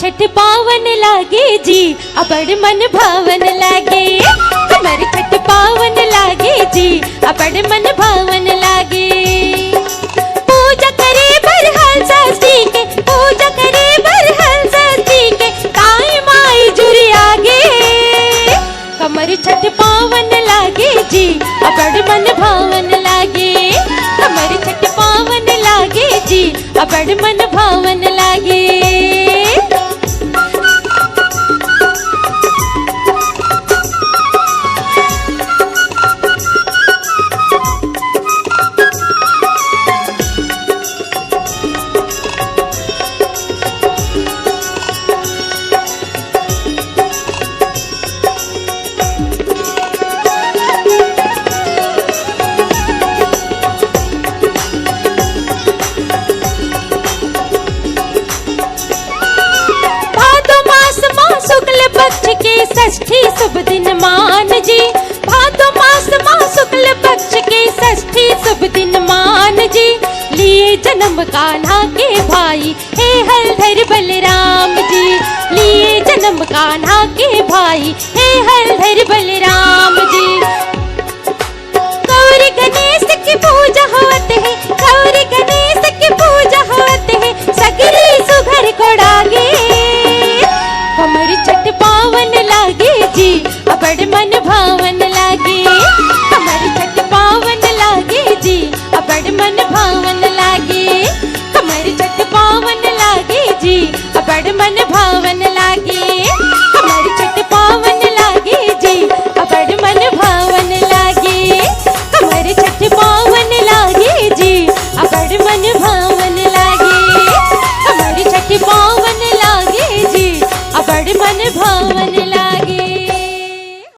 छठ पावन लागे जी अबड़ मन भावन लागे। हमार छठ पावन लागे जी अबड़ मन भावन लागे। पूजा करे बरहल षष्ठी के, पूजा करे बरहल षष्ठी के, ताई माई जुरी आगे। कमर छठ पावन लागे जी अबड़ मन भावन लागे। कमर छठ पावन लागे जी अबड़ मन भावन लागे। षष्ठी शुभ दिन मान जी, भादो मास माह शुक्ल पक्ष के षष्ठी शुभ दिन मान जी। लिए जन्म कान्हा के भाई हे हलधर बलराम जी। लिए जन्म कान्हा के भाई हे हलधर बलराम।